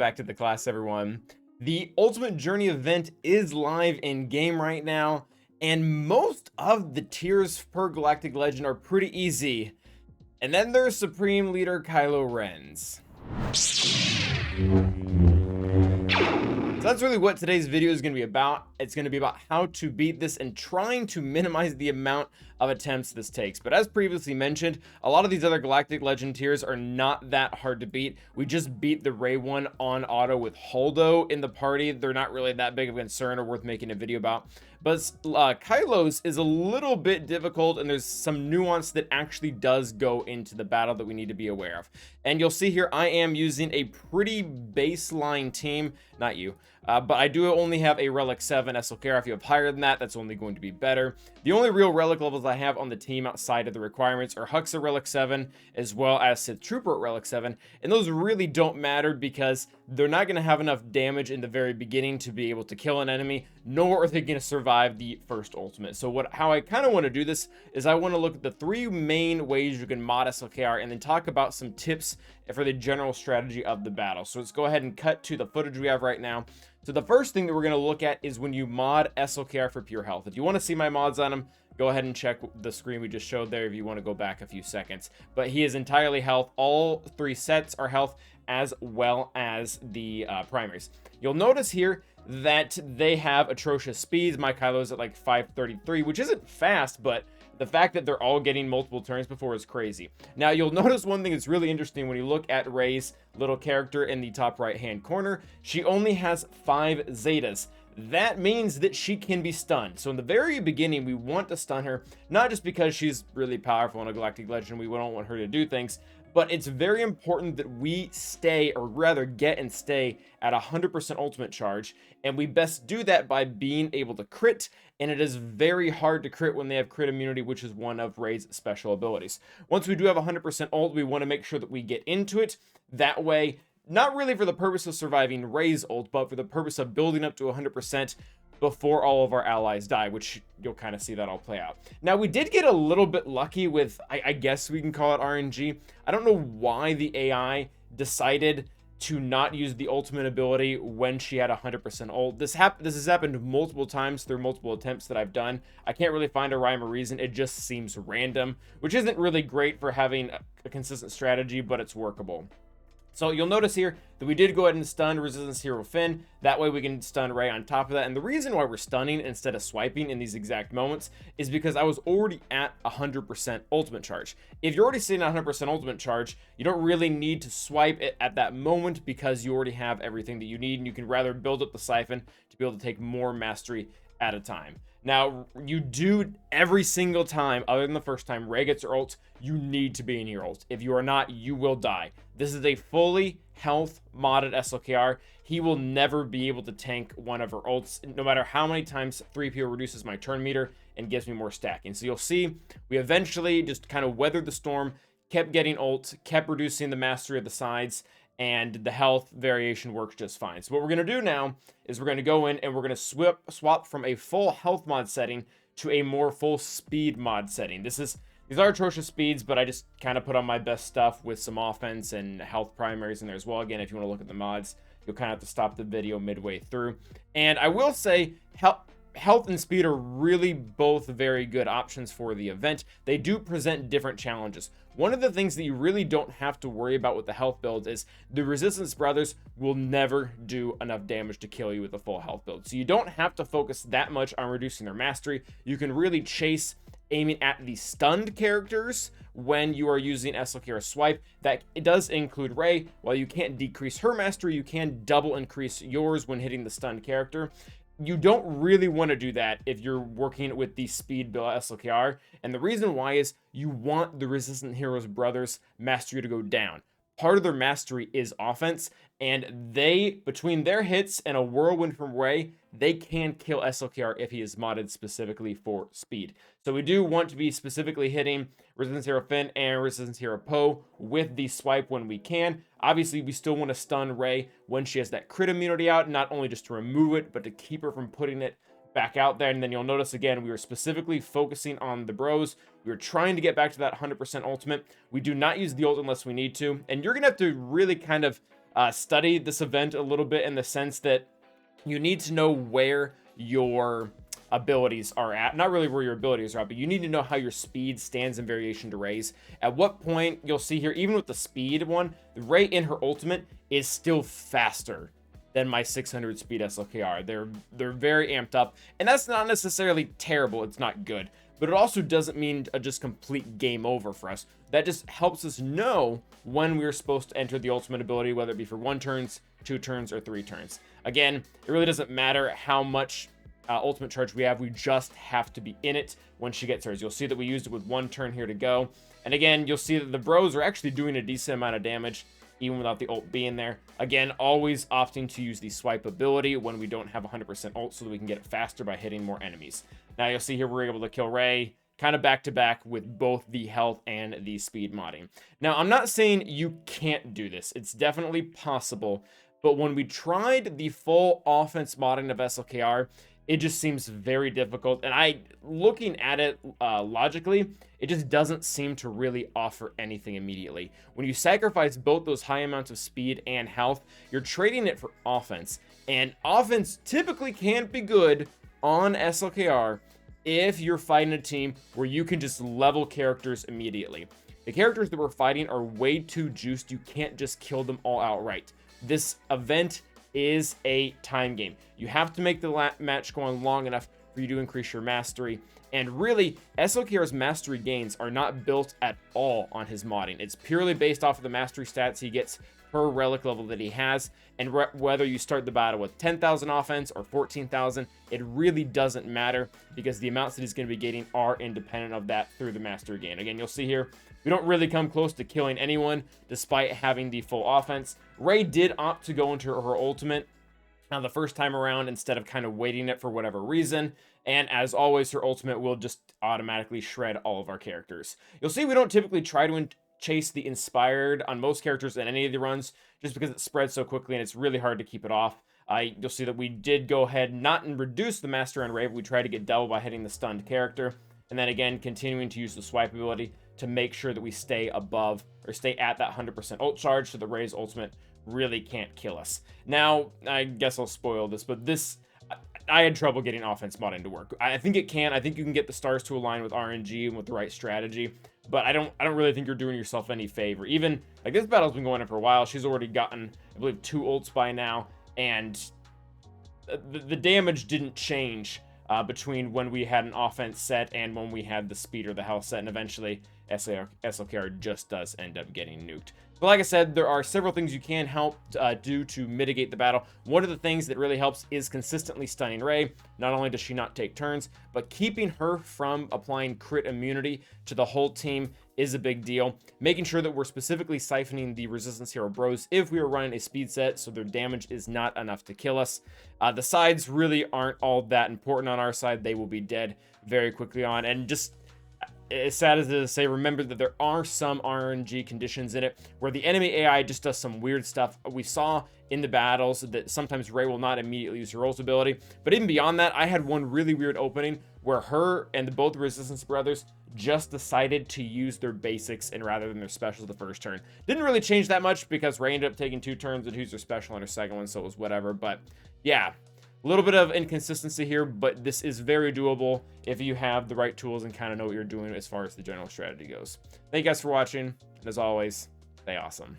back to the class, everyone. The Ultimate Journey event is live in game right now, and most of the tiers per Galactic Legend are pretty easy. And then there's Supreme Leader Kylo Ren's. So that's really what today's video is going to be about. It's going to be about how to beat this and trying to minimize the amount of attempts this takes. But as previously mentioned, a lot of these other Galactic Legend tiers are not that hard to beat. We just beat the Rey one on auto with Holdo in the party. They're not really that big of a concern or worth making a video about. But Kylo's is a little bit difficult, and there's some nuance that actually does go into the battle that we need to be aware of. And you'll see here I am using a pretty baseline team, not you, but I do only have a Relic 7 SLKR. If you have higher than that, that's only going to be better. The only real Relic levels I have on the team outside of the requirements are Hux at Relic 7, as well as Sith Trooper at Relic 7, and those really don't matter because they're not going to have enough damage in the very beginning to be able to kill an enemy, nor are they going to survive the first ultimate. So how I kind of want to do this is I want to look at the three main ways you can mod SLKR and then talk about some tips for the general strategy of the battle. So let's go ahead and cut to the footage we have right now. So the first thing that we're going to look at is when you mod SLKR for pure health. If you want to see my mods on him, go ahead and check the screen we just showed there if you want to go back a few seconds. But he is entirely health. All three sets are health, as well as the primaries. You'll notice here that they have atrocious speeds. My Kylo's at like 533, which isn't fast, but the fact that they're all getting multiple turns before is crazy. Now, you'll notice one thing that's really interesting when you look at Rey's little character in the top right-hand corner. She only has 5 Zetas. That means that she can be stunned. So in the very beginning, we want to stun her, not just because she's really powerful in a Galactic Legend, we don't want her to do things, but it's very important that we stay, or rather get and stay at 100% ultimate charge, and we best do that by being able to crit, and it is very hard to crit when they have crit immunity, which is one of Rey's special abilities. Once we do have 100% ult, we want to make sure that we get into it. That way, not really for the purpose of surviving Rey's ult, but for the purpose of building up to 100% before all of our allies die, which you'll kind of see that all play out. Now, we did get a little bit lucky with, I guess we can call it RNG. I don't know why the AI decided to not use the ultimate ability when she had 100% ult. This has happened multiple times through multiple attempts that I've done. I can't really find a rhyme or reason. It just seems random, which isn't really great for having a consistent strategy, but it's workable. So you'll notice here that we did go ahead and stun Resistance Hero Finn. That way we can stun Rey on top of that. And the reason why we're stunning instead of swiping in these exact moments is because I was already at 100% ultimate charge. If you're already sitting at 100% ultimate charge, you don't really need to swipe it at that moment because you already have everything that you need, and you can rather build up the siphon to be able to take more mastery at a time. Now, you do every single time, other than the first time Rey gets her ult, you need to be in your ult. If you are not, you will die. This is a fully health modded SLKR. He will never be able to tank one of her ults, no matter how many times 3PO reduces my turn meter and gives me more stacking. So you'll see, we eventually just kind of weathered the storm, kept getting ult, kept reducing the mastery of the sides, and the health variation works just fine. So what we're going to do now is we're going to go in and we're going to swap from a full health mod setting to a more full speed mod setting. These are atrocious speeds, but I just kind of put on my best stuff with some offense and health primaries in there as well. Again, if you want to look at the mods, you'll kind of have to stop the video midway through. And I will say, health and speed are really both very good options for the event. They do present different challenges. One of the things that you really don't have to worry about with the health builds is the Resistance Brothers will never do enough damage to kill you with a full health build. So you don't have to focus that much on reducing their mastery. You can really chase aiming at the stunned characters when you are using SLKR swipe. That it does include Rey. While you can't decrease her mastery, you can double increase yours when hitting the stunned character. You don't really want to do that if you're working with the speed build SLKR, and the reason why is you want the Resistant Heroes Brothers mastery to go down. Part of their mastery is offense, and they, between their hits and a whirlwind from Rey, they can kill SLKR if he is modded specifically for speed. So we do want to be specifically hitting Resistance Hero Finn and Resistance Hero Poe with the swipe when we can. Obviously, we still want to stun Rey when she has that crit immunity out, not only just to remove it, but to keep her from putting it back out there. And then you'll notice again, we were specifically focusing on the bros. We were trying to get back to that 100% ultimate. We do not use the ult unless we need to. And you're going to have to really kind of study this event a little bit, in the sense that you need to know where your abilities are at. Not really where your abilities are at, but you need to know how your speed stands in variation to Ray's. At what point, you'll see here, even with the speed one, Ray in her ultimate is still faster than my 600 speed SLKR. They're very amped up, and that's not necessarily terrible. It's not good, but it also doesn't mean a just complete game over for us. That just helps us know when we're supposed to enter the ultimate ability, whether it be for 1 turns, 2 turns, or 3 turns. Again, it really doesn't matter how much ultimate charge we have. We just have to be in it when she gets hers. You'll see that we used it with 1 turn here to go. And again, you'll see that the bros are actually doing a decent amount of damage, even without the ult being there. Again, always opting to use the swipe ability when we don't have 100% ult, so that we can get it faster by hitting more enemies. Now you'll see here we're able to kill Ray kind of back to back with both the health and the speed modding. Now, I'm not saying you can't do this. It's definitely possible. But when we tried the full offense modding of SLKR, it just seems very difficult. And looking at it logically, it just doesn't seem to really offer anything immediately. When you sacrifice both those high amounts of speed and health, you're trading it for offense. And offense typically can't be good on SLKR if you're fighting a team where you can just level characters immediately. The characters that we're fighting are way too juiced. You can't just kill them all outright. This event is a time game. You have to make the match go on long enough for you to increase your mastery. And really, SLKR's mastery gains are not built at all on his modding. It's purely based off of the mastery stats he gets per relic level that he has, and whether you start the battle with 10,000 offense or 14,000, it really doesn't matter, because the amounts that he's going to be getting are independent of that through the mastery gain. Again, you'll see here, we don't really come close to killing anyone despite having the full offense. Ray did opt to go into her ultimate the first time around instead of kind of waiting it for whatever reason. And as always, her ultimate will just automatically shred all of our characters. You'll see we don't typically try to chase the inspired on most characters in any of the runs, just because it spreads so quickly and it's really hard to keep it off. You'll see that we did go ahead not and reduce the master on Ray, but we tried to get double by hitting the stunned character. And then again, continuing to use the swipe ability to make sure that we stay above or stay at that 100% ult charge, so the Ray's ultimate really can't kill us. Now, I guess I'll spoil this, but I had trouble getting offense modding to work. I think it can. I think you can get the stars to align with RNG and with the right strategy, but I don't really think you're doing yourself any favor. Even like this battle's been going on for a while. She's already gotten, I believe, 2 ults by now, and the damage didn't change between when we had an offense set and when we had the speed or the health set, and eventually SLKR just does end up getting nuked. But like I said, there are several things you can help do to mitigate the battle. One of the things that really helps is consistently stunning Ray. Not only does she not take turns, but keeping her from applying crit immunity to the whole team is a big deal. Making sure that we're specifically siphoning the resistance hero bros if we are running a speed set, so their damage is not enough to kill us. The sides really aren't all that important on our side. They will be dead very quickly on. And just as sad as it is to say, remember that there are some RNG conditions in it where the enemy AI just does some weird stuff. We saw in the battles that sometimes Ray will not immediately use her ult ability. But even beyond that, I had one really weird opening where her and both Resistance brothers just decided to use their basics and rather than their specials the first turn. Didn't really change that much because Ray ended up taking 2 turns and used their special on her second one, so it was whatever. But yeah, a little bit of inconsistency here, but this is very doable if you have the right tools and kind of know what you're doing as far as the general strategy goes. Thank you guys for watching, and as always, stay awesome.